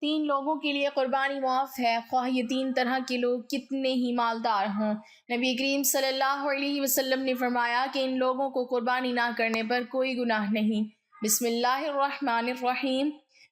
تین لوگوں کے لیے قربانی معاف ہے، خواہ یہ تین طرح کے لوگ کتنے ہی مالدار ہوں۔ نبی کریم صلی اللہ علیہ وسلم نے فرمایا کہ ان لوگوں کو قربانی نہ کرنے پر کوئی گناہ نہیں۔ بسم اللہ الرحمن الرحیم۔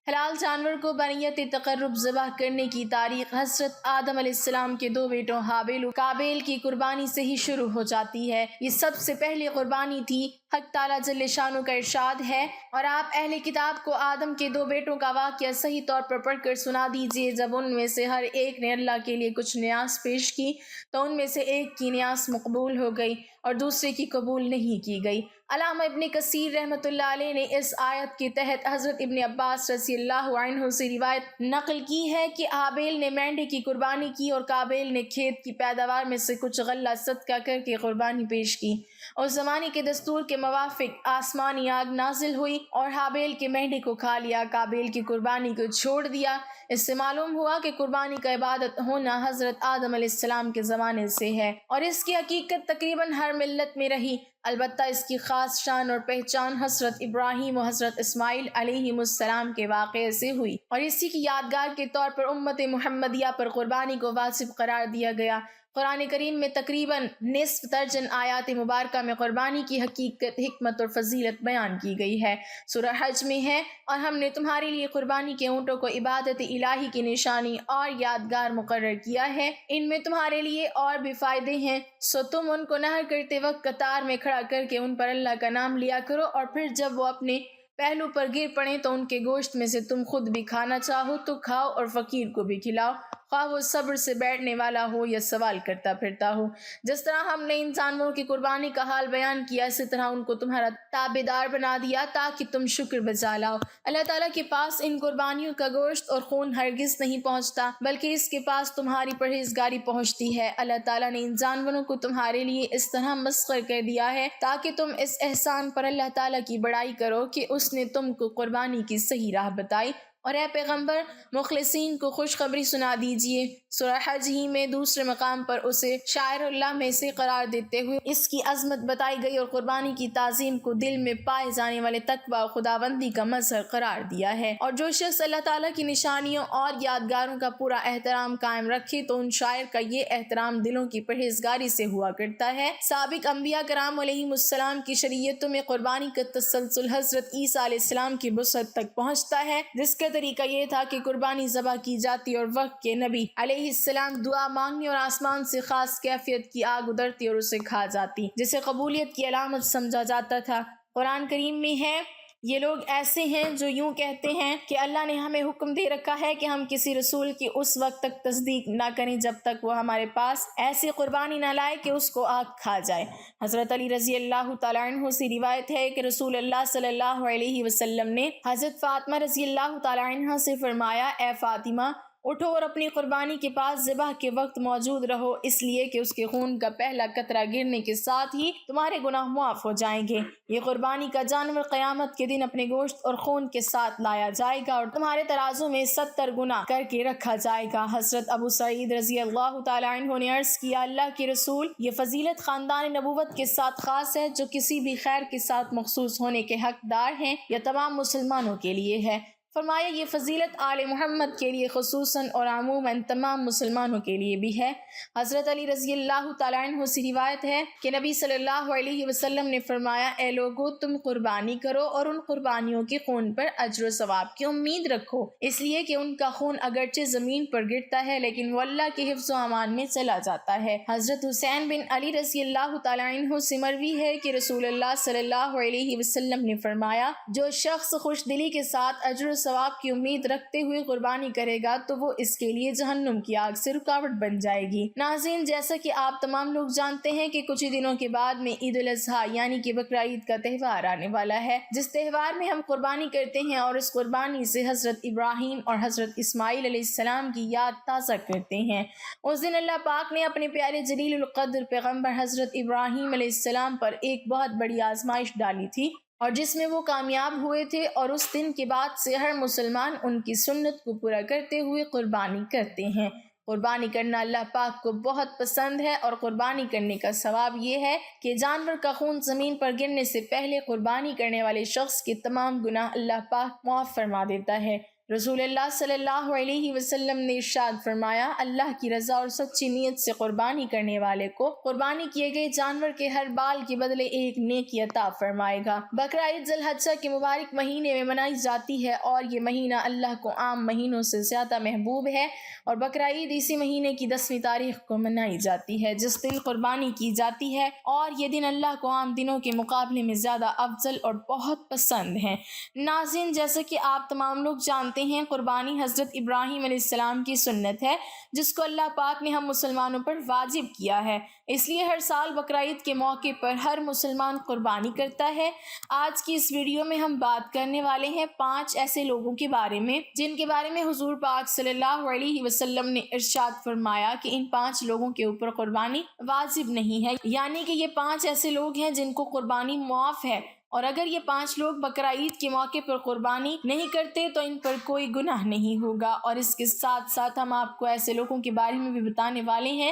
حلال جانور کو بنیت تقرب ذبح کرنے کی تاریخ حضرت آدم علیہ السلام کے دو بیٹوں حابیل و قابیل کی قربانی سے ہی شروع ہو جاتی ہے۔ یہ سب سے پہلی قربانی تھی۔ حق تعالیٰ جل شانہ کا ارشاد ہے، اور آپ اہل کتاب کو آدم کے دو بیٹوں کا واقعہ صحیح طور پر پڑھ کر سنا دیجیے۔ جب ان میں سے ہر ایک نے اللہ کے لیے کچھ نیاز پیش کی تو ان میں سے ایک کی نیاز مقبول ہو گئی اور دوسرے کی قبول نہیں کی گئی۔ علامہ ابن کثیر رحمۃ اللہ علیہ نے اس آیت کے تحت حضرت ابن عباس رضی اللہ عنہ سے روایت نقل کی ہے کہ حابیل نے مینڈے کی قربانی کی اور قابیل نے کھیت کی پیداوار میں سے کچھ غلہ صدقہ کر کے قربانی پیش کی۔ اس زمانے کے دستور کے موافق آسمانی آگ نازل ہوئی اور حابیل کے مینڈے کو کھا لیا، قابیل کی قربانی کو چھوڑ دیا۔ اس سے معلوم ہوا کہ قربانی کا عبادت ہونا حضرت آدم علیہ السلام کے زمانے سے ہے، اور اس کی حقیقت تقریباً ہر ملت میں رہی۔ البتہ اس کی خاص شان اور پہچان حضرت ابراہیم و حضرت اسماعیل علیہ السلام کے واقعے سے ہوئی، اور اسی کی یادگار کے طور پر امت محمدیہ پر قربانی کو واجب قرار دیا گیا۔ قرآن کریم میں تقریباً نصف درجن آیات مبارکہ میں قربانی کی حقیقت، حکمت اور فضیلت بیان کی گئی ہے۔ سورہ حج میں ہے، اور ہم نے تمہارے لیے قربانی کے اونٹوں کو عبادت الہی کی نشانی اور یادگار مقرر کیا ہے، ان میں تمہارے لیے اور بھی فائدے ہیں، سو تم ان کو نحر کرتے وقت قطار میں کھڑا کر کے ان پر اللہ کا نام لیا کرو، اور پھر جب وہ اپنے پہلو پر گر پڑیں تو ان کے گوشت میں سے تم خود بھی کھانا چاہو تو کھاؤ، اور فقیر کو بھی کھلاؤ، خواہ وہ صبر سے بیٹھنے والا ہو یا سوال کرتا پھرتا ہو۔ جس طرح ہم نے ان جانوروں کی قربانی کا حال بیان کیا، اسی طرح ان کو تمہارا تابعدار بنا دیا تاکہ تم شکر بجا لاؤ۔ اللہ تعالیٰ کے پاس ان قربانیوں کا گوشت اور خون ہرگز نہیں پہنچتا، بلکہ اس کے پاس تمہاری پرہیزگاری پہنچتی ہے۔ اللہ تعالیٰ نے ان جانوروں کو تمہارے لیے اس طرح مسخر کر دیا ہے تاکہ تم اس احسان پر اللہ تعالیٰ کی بڑائی کرو کہ اس نے تم کو قربانی کی صحیح راہ بتائی، اور اے پیغمبر مخلصین کو خوشخبری سنا دیجیے۔ سورہ حج ہی میں دوسرے مقام پر اسے شاعر اللہ میں سے قرار دیتے ہوئے اس کی عظمت بتائی گئی، اور قربانی کی تعظیم کو دل میں پائے جانے والے تقویٰ و خداوندی کا مظہر قرار دیا ہے۔ اور جو شخص اللہ تعالیٰ کی نشانیوں اور یادگاروں کا پورا احترام قائم رکھے تو ان شاعر کا یہ احترام دلوں کی پرہیزگاری سے ہوا کرتا ہے۔ سابق انبیاء کرام علیہم السلام کی شریعتوں میں قربانی کا تسلسل حضرت عیسیٰ علیہ السلام کی بعثت تک پہنچتا ہے، جس کا طریقہ یہ تھا کہ قربانی ذبح کی جاتی اور وقت کے نبی علیہ السلام دعا مانگنے اور آسمان سے خاص کیفیت کی آگ اترتی اور اسے کھا جاتی، جسے قبولیت کی علامت سمجھا جاتا تھا۔ قرآن کریم میں ہے، یہ لوگ ایسے ہیں جو یوں کہتے ہیں کہ اللہ نے ہمیں حکم دے رکھا ہے کہ ہم کسی رسول کی اس وقت تک تصدیق نہ کریں جب تک وہ ہمارے پاس ایسی قربانی نہ لائے کہ اس کو آگ کھا جائے۔ حضرت علی رضی اللہ تعالیٰ عنہ سے روایت ہے کہ رسول اللہ صلی اللہ علیہ وسلم نے حضرت فاطمہ رضی اللہ تعالیٰ عنہ سے فرمایا، اے فاطمہ، اٹھو اور اپنی قربانی کے پاس ذبح کے وقت موجود رہو، اس لیے کہ اس کے خون کا پہلا قطرہ گرنے کے ساتھ ہی تمہارے گناہ معاف ہو جائیں گے۔ یہ قربانی کا جانور قیامت کے دن اپنے گوشت اور خون کے ساتھ لایا جائے گا اور تمہارے ترازو میں 70 گنا کر کے رکھا جائے گا۔ حضرت ابو سعید رضی اللہ تعالیٰ عنہ نے عرض کیا، اللہ کے رسول، یہ فضیلت خاندان نبوت کے ساتھ خاص ہے جو کسی بھی خیر کے ساتھ مخصوص ہونے کے حقدار ہیں، یا تمام مسلمانوں کے لیے ہے؟ فرمایا، یہ فضیلت آل محمد کے لیے خصوصاً اور عموماً تمام مسلمانوں کے لیے بھی ہے۔ حضرت علی رضی اللہ تعالیٰ عنہ سے روایت ہے کہ نبی صلی اللہ علیہ وسلم نے فرمایا، اے لوگو، تم قربانی کرو اور ان قربانیوں کے خون پر اجر و ثواب کی امید رکھو، اس لیے کہ ان کا خون اگرچہ زمین پر گرتا ہے لیکن وہ اللہ کے حفظ و امان میں چلا جاتا ہے۔ حضرت حسین بن علی رضی اللہ تعالیٰ عنہ سے مروی ہے کہ رسول اللہ صلی اللہ علیہ وسلم نے فرمایا، جو شخص خوش دلی کے ساتھ اجر و ثواب کی امید رکھتے ہوئے قربانی کرے گا تو وہ اس کے لیے جہنم کی آگ سے رکاوٹ بن جائے گی۔ ناظرین، جیسا کہ آپ تمام لوگ جانتے ہیں کہ کچھ ہی دنوں کے بعد میں عید الاضحیٰ یعنی کہ بقرہ عید کا تہوار آنے والا ہے، جس تہوار میں ہم قربانی کرتے ہیں اور اس قربانی سے حضرت ابراہیم اور حضرت اسماعیل علیہ السلام کی یاد تازہ کرتے ہیں۔ اس دن اللہ پاک نے اپنے پیارے جلیل القدر پیغمبر حضرت ابراہیم علیہ السلام پر ایک بہت بڑی آزمائش ڈالی تھی، اور جس میں وہ کامیاب ہوئے تھے، اور اس دن کے بعد سے ہر مسلمان ان کی سنت کو پورا کرتے ہوئے قربانی کرتے ہیں۔ قربانی کرنا اللہ پاک کو بہت پسند ہے، اور قربانی کرنے کا ثواب یہ ہے کہ جانور کا خون زمین پر گرنے سے پہلے قربانی کرنے والے شخص کے تمام گناہ اللہ پاک معاف فرما دیتا ہے۔ رسول اللہ صلی اللہ علیہ وسلم نے ارشاد فرمایا، اللہ کی رضا اور سچی نیت سے قربانی کرنے والے کو قربانی کیے گئے جانور کے ہر بال کے بدلے ایک نیکی عطا فرمائے گا۔ بقرہ عید ذی الحجہ کے مبارک مہینے میں منائی جاتی ہے اور یہ مہینہ اللہ کو عام مہینوں سے زیادہ محبوب ہے، اور بقرہ عید اسی مہینے کی 10ویں تاریخ کو منائی جاتی ہے جس دن قربانی کی جاتی ہے، اور یہ دن اللہ کو عام دنوں کے مقابلے میں زیادہ افضل اور بہت پسند ہے۔ ناظرین، جیسا کہ آپ تمام لوگ جانتے ہیں، قربانی حضرت ابراہیم علیہ السلام کی سنت ہے جس کو اللہ پاک نے ہم مسلمانوں پر واجب کیا ہے، اس لیے ہر سال بقرہ عید کے موقع پر ہر مسلمان قربانی کرتا ہے۔ آج کی اس ویڈیو میں ہم بات کرنے والے ہیں 5 ایسے لوگوں کے بارے میں جن کے بارے میں حضور پاک صلی اللہ علیہ وسلم نے ارشاد فرمایا کہ ان 5 لوگوں کے اوپر قربانی واجب نہیں ہے، یعنی کہ یہ 5 ایسے لوگ ہیں جن کو قربانی معاف ہے، اور اگر یہ 5 لوگ بقرہ عید کے موقع پر قربانی نہیں کرتے تو ان پر کوئی گناہ نہیں ہوگا۔ اور اس کے ساتھ ساتھ ہم آپ کو ایسے لوگوں کے بارے میں بھی بتانے والے ہیں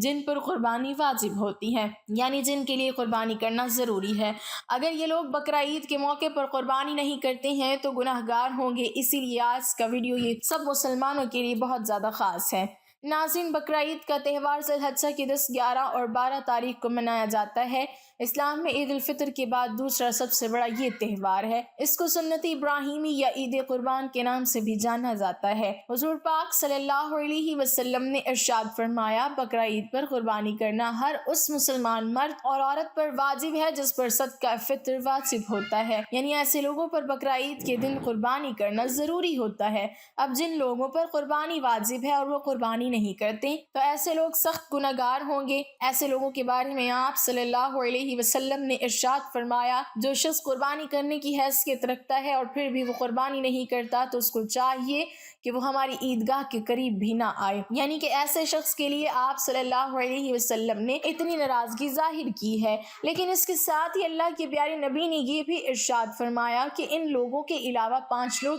جن پر قربانی واجب ہوتی ہے، یعنی جن کے لیے قربانی کرنا ضروری ہے۔ اگر یہ لوگ بقرہ عید کے موقع پر قربانی نہیں کرتے ہیں تو گناہ گار ہوں گے، اسی لیے آج کا ویڈیو یہ سب مسلمانوں کے لیے بہت زیادہ خاص ہے۔ ناظرین، بقرہ عید کا تہوار ذی الحجہ کی 10، 11 اور 12 تاریخ کو منایا جاتا ہے۔ اسلام میں عید الفطر کے بعد دوسرا سب سے بڑا یہ تہوار ہے۔ اس کو سنت ابراہیمی یا عید قربان کے نام سے بھی جانا جاتا ہے۔ حضور پاک صلی اللہ علیہ وسلم نے ارشاد فرمایا، بقرہ عید پر قربانی کرنا ہر اس مسلمان مرد اور عورت پر واجب ہے جس پر صدقہ فطر واجب ہوتا ہے، یعنی ایسے لوگوں پر بقرہ عید کے دن قربانی کرنا ضروری ہوتا ہے۔ اب جن لوگوں پر قربانی واجب ہے اور وہ قربانی نہیں کرتے تو ایسے لوگ سخت گناہگار ہوں گے۔ ایسے لوگوں کے بارے میں آپ صلی اللہ علیہ وسلم نے ارشاد فرمایا، جو شخص قربانی کرنے کی حیثیت رکھتا ہے اور پھر بھی وہ قربانی نہیں کرتا تو اس کو چاہیے کہ وہ ہماری عیدگاہ کے قریب بھی نہ آئے، یعنی کہ ایسے شخص کے لیے آپ صلی اللہ علیہ وسلم نے اتنی ناراضگی ظاہر کی ہے۔ لیکن اس کے ساتھ ہی اللہ کے پیارے نبی نے یہ بھی ارشاد فرمایا کہ ان لوگوں کے علاوہ 5 لوگ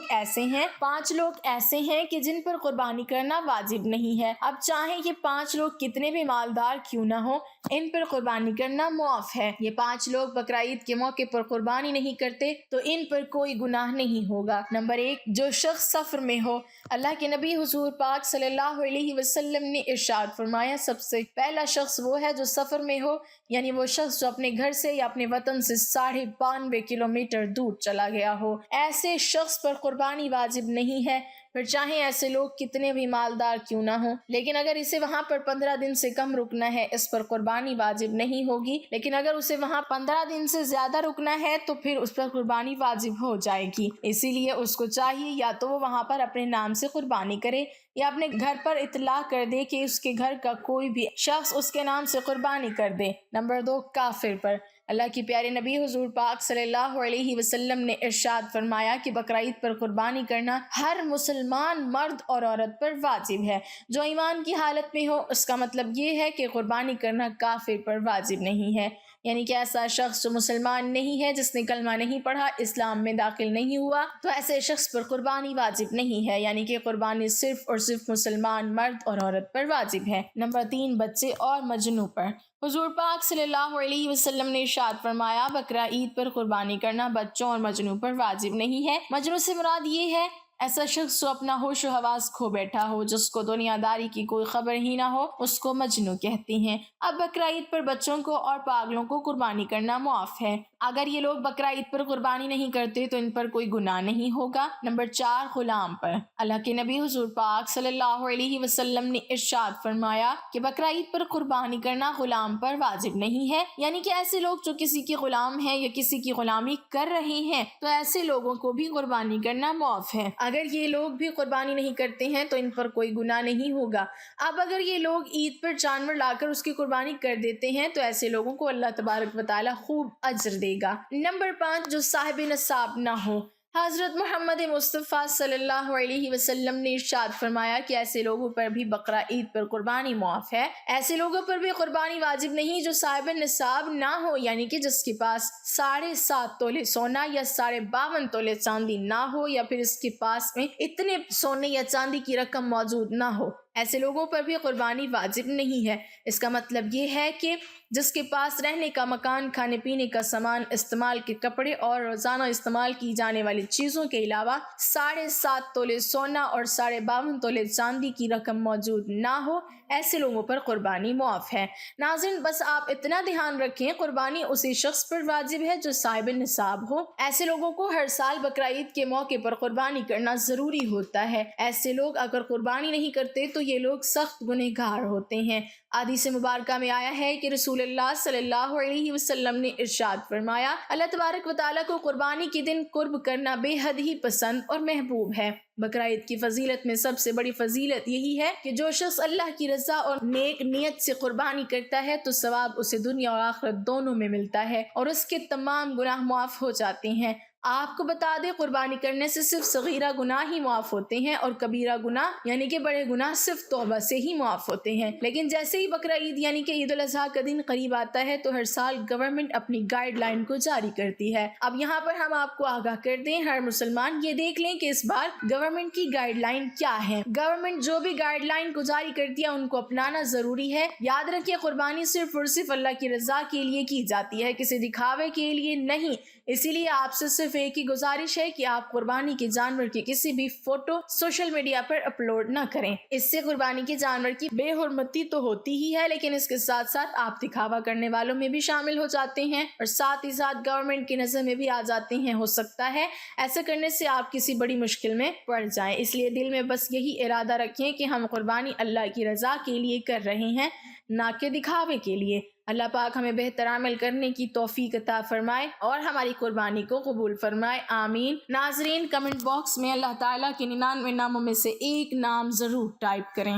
ایسے ہیں کہ جن پر قربانی کرنا واجب نہیں ہے۔ اب چاہے یہ 5 لوگ کتنے بھی مالدار کیوں نہ ہو، ان پر قربانی کرنا معاف ہے۔ یہ 5 لوگ بقرہ عید کے موقع پر قربانی نہیں کرتے تو ان پر کوئی گناہ نہیں ہوگا۔ نمبر 1، جو شخص سفر میں ہو۔ اللہ کے نبی حضور پاک صلی اللہ علیہ وسلم نے ارشاد فرمایا، سب سے پہلا شخص وہ ہے جو سفر میں ہو، یعنی وہ شخص جو اپنے گھر سے یا اپنے وطن سے 92.5 کلومیٹر دور چلا گیا ہو، ایسے شخص پر قربانی واجب نہیں ہے، پھر چاہے ایسے لوگ کتنے بھی مالدار کیوں نہ ہوں۔ لیکن اگر اسے وہاں پر 15 دن سے کم رکنا ہے، اس پر قربانی واجب نہیں ہوگی، لیکن اگر اسے وہاں 15 دن سے زیادہ رکنا ہے تو پھر اس پر قربانی واجب ہو جائے گی۔ اسی لیے اس کو چاہیے یا تو وہ وہاں پر اپنے نام سے قربانی کرے یا اپنے گھر پر اطلاع کر دے کہ اس کے گھر کا کوئی بھی شخص اس کے نام سے قربانی کر دے۔ نمبر 2، کافر پر۔ اللہ کے پیارے نبی حضور پاک صلی اللہ علیہ وسلم نے ارشاد فرمایا کہ بقرہ عید پر قربانی کرنا ہر مسلمان مرد اور عورت پر واجب ہے جو ایمان کی حالت میں ہو۔ اس کا مطلب یہ ہے کہ قربانی کرنا کافر پر واجب نہیں ہے، یعنی کہ ایسا شخص جو مسلمان نہیں ہے، جس نے کلمہ نہیں پڑھا، اسلام میں داخل نہیں ہوا، تو ایسے شخص پر قربانی واجب نہیں ہے، یعنی کہ قربانی صرف اور صرف مسلمان مرد اور عورت پر واجب ہے۔ نمبر 3، بچے اور مجنوں پر۔ حضور پاک صلی اللہ علیہ وسلم نے ارشاد فرمایا، بقرہ عید پر قربانی کرنا بچوں اور مجنوں پر واجب نہیں ہے۔ مجنوں سے مراد یہ ہے ایسا شخص جو اپنا ہوش و حواس کھو بیٹھا ہو، جس کو دنیا داری کی کوئی خبر ہی نہ ہو، اس کو مجنوں کہتے ہیں۔ اب بقرہ عید پر بچوں کو اور پاگلوں کو قربانی کرنا معاف ہے۔ اگر یہ لوگ بقرہ عید پر قربانی نہیں کرتے تو ان پر کوئی گناہ نہیں ہوگا۔ نمبر 4، غلام پر۔ اللہ کے نبی حضور پاک صلی اللہ علیہ وسلم نے ارشاد فرمایا کہ بقرہ عید پر قربانی کرنا غلام پر واجب نہیں ہے، یعنی کہ ایسے لوگ جو کسی کے غلام ہیں یا کسی کی غلامی کر رہے ہیں تو ایسے لوگوں کو بھی قربانی کرنا معاف ہے۔ اگر یہ لوگ بھی قربانی نہیں کرتے ہیں تو ان پر کوئی گناہ نہیں ہوگا۔ اب اگر یہ لوگ عید پر جانور لا کر اس کی قربانی کر دیتے ہیں تو ایسے لوگوں کو اللہ تبارک و تعالی خوب اجر دے گا۔ نمبر 5، جو صاحب نصاب نہ ہو۔ حضرت محمد مصطفیٰ صلی اللہ علیہ وسلم نے ارشاد فرمایا کہ ایسے لوگوں پر بھی بقرہ عید پر قربانی معاف ہے۔ ایسے لوگوں پر بھی قربانی واجب نہیں جو صاحب نصاب نہ ہو، یعنی کہ جس کے پاس 7.5 تولے سونا یا 52.5 تولے چاندی نہ ہو، یا پھر اس کے پاس میں اتنے سونے یا چاندی کی رقم موجود نہ ہو۔ ایسے لوگوں پر بھی قربانی واجب نہیں ہے۔ اس کا مطلب یہ ہے کہ جس کے پاس رہنے کا مکان، کھانے پینے کا سامان، استعمال کے کپڑے اور روزانہ استعمال کی جانے والی چیزوں کے علاوہ 7.5 تولے سونا اور 52.5 تولے چاندی کی رقم موجود نہ ہو، ایسے لوگوں پر قربانی معاف ہے۔ ناظرین، بس آپ اتنا دھیان رکھیں، قربانی اسی شخص پر واجب ہے جو صاحب نصاب ہو۔ ایسے لوگوں کو ہر سال بقرعید کے موقع پر قربانی کرنا ضروری ہوتا ہے۔ ایسے لوگ اگر قربانی نہیں کرتے تو یہ لوگ سخت گنہگار ہوتے ہیں۔ حدیث مبارکہ میں آیا ہے کہ رسول اللہ صلی اللہ علیہ وسلم نے ارشاد فرمایا، اللہ تبارک و تعالیٰ کو قربانی کے دن قرب کرنا بے حد ہی پسند اور محبوب ہے۔ بقرعید کی فضیلت میں سب سے بڑی فضیلت یہی ہے کہ جو شخص اللہ کی رضا اور نیک نیت سے قربانی کرتا ہے تو ثواب اسے دنیا اور آخرت دونوں میں ملتا ہے اور اس کے تمام گناہ معاف ہو جاتے ہیں۔ آپ کو بتا دیں، قربانی کرنے سے صرف صغیرہ گناہ ہی معاف ہوتے ہیں اور کبیرہ گناہ یعنی کہ بڑے گناہ صرف توبہ سے ہی معاف ہوتے ہیں۔ لیکن جیسے ہی بقرعید یعنی کہ عید الاضحیٰ کا دن قریب آتا ہے تو ہر سال گورنمنٹ اپنی گائیڈ لائن کو جاری کرتی ہے۔ اب یہاں پر ہم آپ کو آگاہ کر دیں، ہر مسلمان یہ دیکھ لیں کہ اس بار گورنمنٹ کی گائیڈ لائن کیا ہے۔ گورنمنٹ جو بھی گائیڈ لائن کو جاری کرتی ہے ان کو اپنانا ضروری ہے۔ یاد رکھیں، قربانی صرف اور صرف اللہ کی رضا کے لیے کی جاتی ہے، کسی دکھاوے کے لیے نہیں۔ اسی لیے آپ سے صرف ایک ہی گزارش ہے کہ آپ قربانی کے جانور کی کسی بھی فوٹو سوشل میڈیا پر اپلوڈ نہ کریں۔ اس سے قربانی کے جانور کی بے حرمتی تو ہوتی ہی ہے، لیکن اس کے ساتھ ساتھ آپ دکھاوا کرنے والوں میں بھی شامل ہو جاتے ہیں اور ساتھ ہی ساتھ گورنمنٹ کی نظر میں بھی آ جاتے ہیں۔ ہو سکتا ہے ایسا کرنے سے آپ کسی بڑی مشکل میں پڑ جائیں، اس لیے دل میں بس یہی ارادہ رکھیں کہ ہم قربانی اللہ کی رضا کے لیے کر رہے ہیں، نہ کہ دکھاوے کے لیے۔ اللہ پاک ہمیں بہتر عمل کرنے کی توفیق عطا فرمائے اور ہماری قربانی کو قبول فرمائے، آمین۔ ناظرین، کمنٹ باکس میں اللہ تعالیٰ کے 99 ناموں میں سے ایک نام ضرور ٹائپ کریں۔